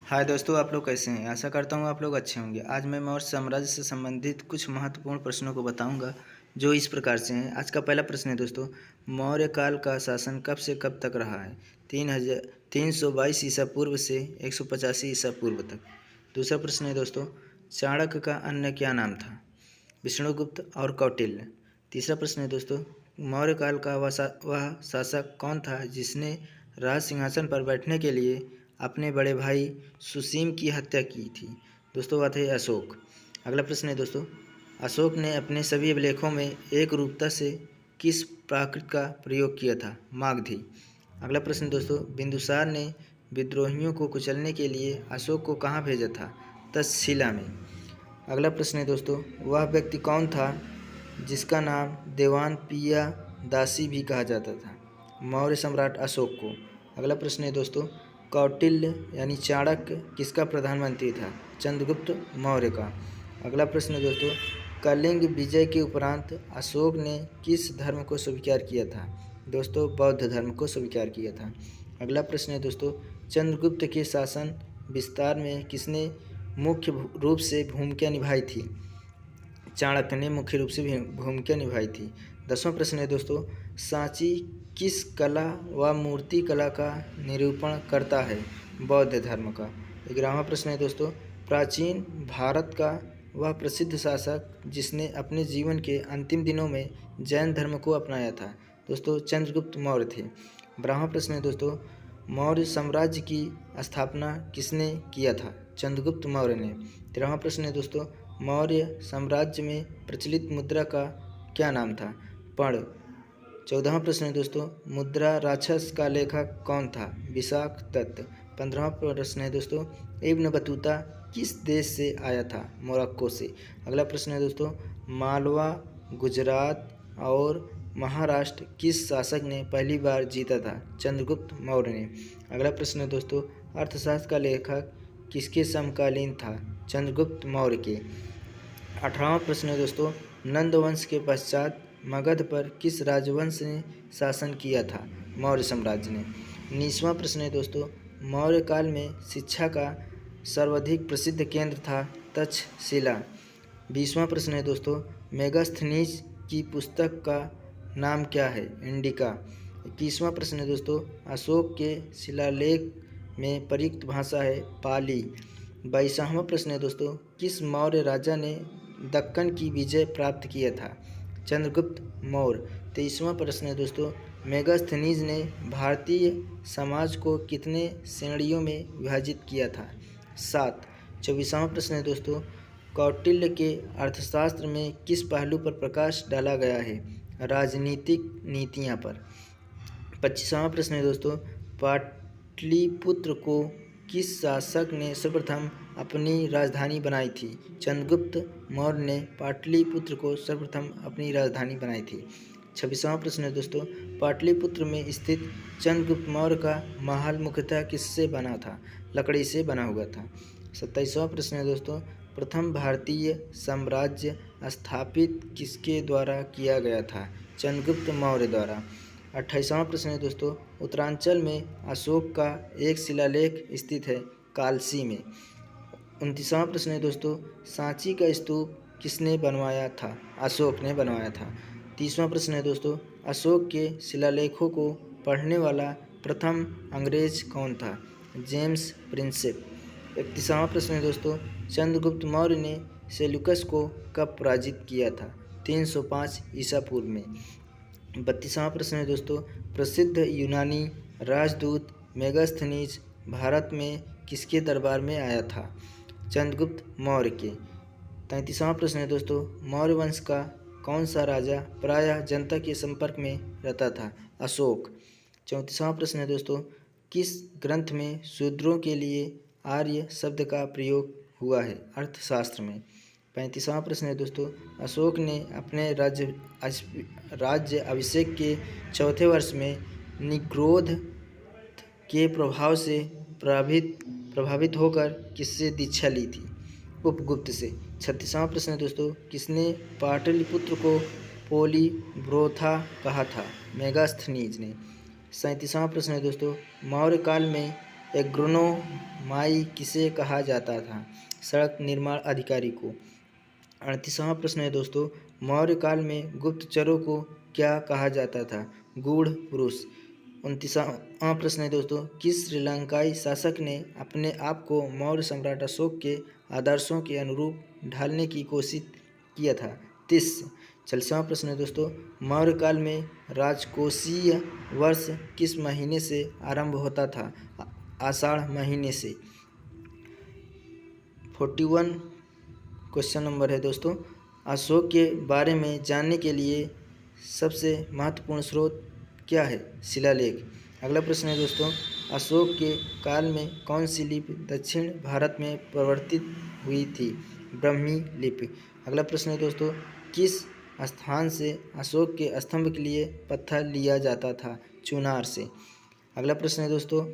हाय दोस्तों, आप लोग कैसे हैं। आशा करता हूँ आप लोग अच्छे होंगे। आज मैं मौर्य साम्राज्य से संबंधित कुछ महत्वपूर्ण प्रश्नों को बताऊंगा जो इस प्रकार से हैं। आज का पहला प्रश्न है दोस्तों, मौर्य काल का शासन कब से कब तक रहा है। 322 ईसा पूर्व से 185 ईसा पूर्व तक। दूसरा प्रश्न है दोस्तों, चाणक्य का अन्य क्या नाम था। विष्णुगुप्त और कौटिल्य। तीसरा प्रश्न है दोस्तों, मौर्य काल का वह शासक कौन था जिसने राज सिंहासन पर बैठने के लिए अपने बड़े भाई सुसीम की हत्या की थी। दोस्तों बात है अशोक। अगला प्रश्न है दोस्तों, अशोक ने अपने सभी अभिलेखों में एक रूपता से किस प्राकृत का प्रयोग किया था। मागधी। अगला प्रश्न दोस्तों, बिंदुसार ने विद्रोहियों को कुचलने के लिए अशोक को कहाँ भेजा था। तक्षशिला में। अगला प्रश्न है दोस्तों, वह व्यक्ति कौन था जिसका नाम देवान पिया दासी भी कहा जाता था। मौर्य सम्राट अशोक को। अगला प्रश्न है दोस्तों, कौटिल्य यानी चाणक्य किसका प्रधानमंत्री था। चंद्रगुप्त मौर्य का। अगला प्रश्न है दोस्तों, कलिंग विजय के उपरांत अशोक ने किस धर्म को स्वीकार किया था। दोस्तों बौद्ध धर्म को स्वीकार किया था। अगला प्रश्न है दोस्तों, चंद्रगुप्त के शासन विस्तार में किसने मुख्य रूप से भूमिका निभाई थी। चाणक्य ने मुख्य रूप से भूमिका निभाई थी। 10वां प्रश्न है दोस्तों, सांची किस कला व मूर्ति कला का निरूपण करता है। बौद्ध धर्म का। 11वां प्रश्न है दोस्तों, प्राचीन भारत का वह प्रसिद्ध शासक जिसने अपने जीवन के अंतिम दिनों में जैन धर्म को अपनाया था। दोस्तों चंद्रगुप्त मौर्य थे। 12वां प्रश्न है दोस्तों, मौर्य साम्राज्य की स्थापना किसने किया था। चंद्रगुप्त मौर्य ने। 13वां प्रश्न है दोस्तों, मौर्य साम्राज्य में प्रचलित मुद्रा का क्या नाम था। पर्ण। 14वां प्रश्न है दोस्तों, मुद्रा राक्षस का लेखक कौन था। विशाख दत्त। 15वां प्रश्न है दोस्तों, इब्न बतूता किस देश से आया था। मोरक्को से। अगला प्रश्न है दोस्तों, मालवा, गुजरात और महाराष्ट्र किस शासक ने पहली बार जीता था। चंद्रगुप्त मौर्य ने। अगला प्रश्न है दोस्तों, अर्थशास्त्र का लेखक किसके समकालीन था। चंद्रगुप्त मौर्य के। 18वां प्रश्न है दोस्तों, नंद वंश के पश्चात मगध पर किस राजवंश ने शासन किया था। मौर्य साम्राज्य ने। 19वां प्रश्न है दोस्तों, मौर्य काल में शिक्षा का सर्वाधिक प्रसिद्ध केंद्र था तक्षशिला। 20वां प्रश्न है दोस्तों, मेगास्थनीज की पुस्तक का नाम क्या है। इंडिका। 21वां प्रश्न है दोस्तों, अशोक के शिलालेख में प्रयुक्त भाषा है पाली। 22वां प्रश्न है दोस्तों, किस मौर्य राजा ने दक्कन की विजय प्राप्त किया था। चंद्रगुप्त मौर्य। 23वां प्रश्न है दोस्तों, मेगास्थनीज ने भारतीय समाज को कितने श्रेणियों में विभाजित किया था। 7। 24वां प्रश्न है दोस्तों, कौटिल्य के अर्थशास्त्र में किस पहलू पर प्रकाश डाला गया है। राजनीतिक नीतियाँ पर। 25वां प्रश्न है दोस्तों, पाटलिपुत्र को किस शासक ने सर्वप्रथम अपनी राजधानी बनाई थी। चंद्रगुप्त मौर्य ने पाटलिपुत्र को सर्वप्रथम अपनी राजधानी बनाई थी। 26वां प्रश्न है दोस्तों, पाटलिपुत्र में स्थित चंद्रगुप्त मौर्य का महल मुख्यतः किससे बना था। लकड़ी से बना हुआ था। 27वां प्रश्न है दोस्तों, प्रथम भारतीय साम्राज्य स्थापित किसके द्वारा किया गया था। चंद्रगुप्त मौर्य द्वारा। 28वां प्रश्न है दोस्तों, उत्तरांचल में अशोक का एक शिलालेख स्थित है कालसी में। 29वां प्रश्न है दोस्तों, सांची का स्तूप किसने बनवाया था। अशोक ने बनवाया था। 30वां प्रश्न है दोस्तों, अशोक के शिलालेखों को पढ़ने वाला प्रथम अंग्रेज कौन था। James Prinsep. 31वां प्रश्न है दोस्तों, चंद्रगुप्त मौर्य ने सेल्यूकस को कब पराजित किया था। 305 ईसा पूर्व में। 32वां प्रश्न है दोस्तों, प्रसिद्ध यूनानी राजदूत मेगास्थनीज भारत में किसके दरबार में आया था। चंद्रगुप्त मौर्य के। 33वां प्रश्न है दोस्तों, मौर्य वंश का कौन सा राजा प्रायः जनता के संपर्क में रहता था। अशोक। 34वां प्रश्न है दोस्तों, किस ग्रंथ में शूद्रों के लिए आर्य शब्द का प्रयोग हुआ है। अर्थशास्त्र में। 35वां प्रश्न है दोस्तों, अशोक ने अपने राज्य अभिषेक के चौथे वर्ष में निग्रोध के प्रभाव से प्रभावित होकर किससे दीक्षा ली थी। उपगुप्त से। 36वां प्रश्न है दोस्तों, किसने पाटलिपुत्र को पोलीब्रोथा कहा था। मेगास्थनीज ने। 37वां प्रश्न है दोस्तों, मौर्य काल में एग्रोनोमाई किसे कहा जाता था? सड़क निर्माण अधिकारी को। 38वां प्रश्न है दोस्तों, मौर्य काल में गुप्तचरों को क्या कहा जाता था? गूढ़ पुरुष। 29वां प्रश्न है दोस्तों, किस श्रीलंकाई शासक ने अपने आप को मौर्य सम्राट अशोक के आदर्शों के अनुरूप ढालने की कोशिश किया था? तीस। 40वां प्रश्न है दोस्तों, मौर्य काल में राजकोषीय वर्ष किस महीने से आरंभ होता था? आषाढ़ महीने से। 41 क्वेश्चन नंबर है दोस्तों, अशोक के बारे में जानने के लिए सबसे महत्वपूर्ण स्रोत क्या है? शिलालेख। अगला प्रश्न है दोस्तों, अशोक के काल में कौन सी लिपि दक्षिण भारत में प्रवर्तित हुई थी? ब्राह्मी लिपि। अगला प्रश्न है दोस्तों, किस स्थान से अशोक के स्तंभ के लिए पत्थर लिया जाता था? चुनार से। अगला प्रश्न है दोस्तों,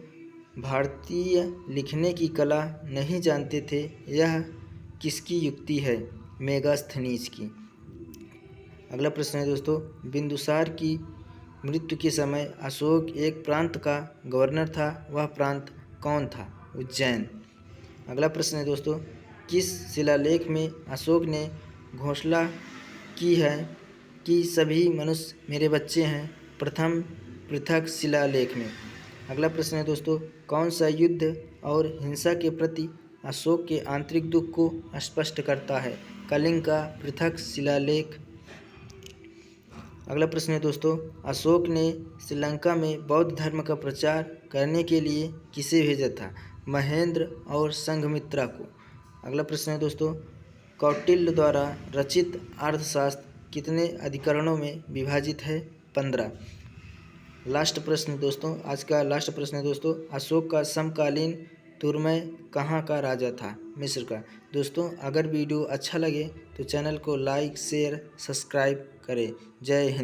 भारतीय लिखने की कला नहीं जानते थे, यह किसकी युक्ति है? मेगास्थनीज की। अगला प्रश्न है दोस्तों, बिंदुसार की मृत्यु के समय अशोक एक प्रांत का गवर्नर था, वह प्रांत कौन था? उज्जैन। अगला प्रश्न है दोस्तों, किस शिलालेख में अशोक ने घोषणा की है कि सभी मनुष्य मेरे बच्चे हैं? प्रथम पृथक शिलालेख में। अगला प्रश्न है दोस्तों, कौन सा युद्ध और हिंसा के प्रति अशोक के आंतरिक दुख को स्पष्ट करता है? कलिंग का पृथक शिलालेख। अगला प्रश्न है दोस्तों, अशोक ने श्रीलंका में बौद्ध धर्म का प्रचार करने के लिए किसे भेजा था? महेंद्र और संघमित्रा को। अगला प्रश्न है दोस्तों, कौटिल्य द्वारा रचित अर्थशास्त्र कितने अधिकरणों में विभाजित है? 15। लास्ट प्रश्न दोस्तों, आज का लास्ट प्रश्न है दोस्तों, अशोक का समकालीन तुर्मय कहाँ का राजा था? मिस्र का। दोस्तों, अगर वीडियो अच्छा लगे तो चैनल को लाइक शेयर सब्सक्राइब करें। जय हिंद।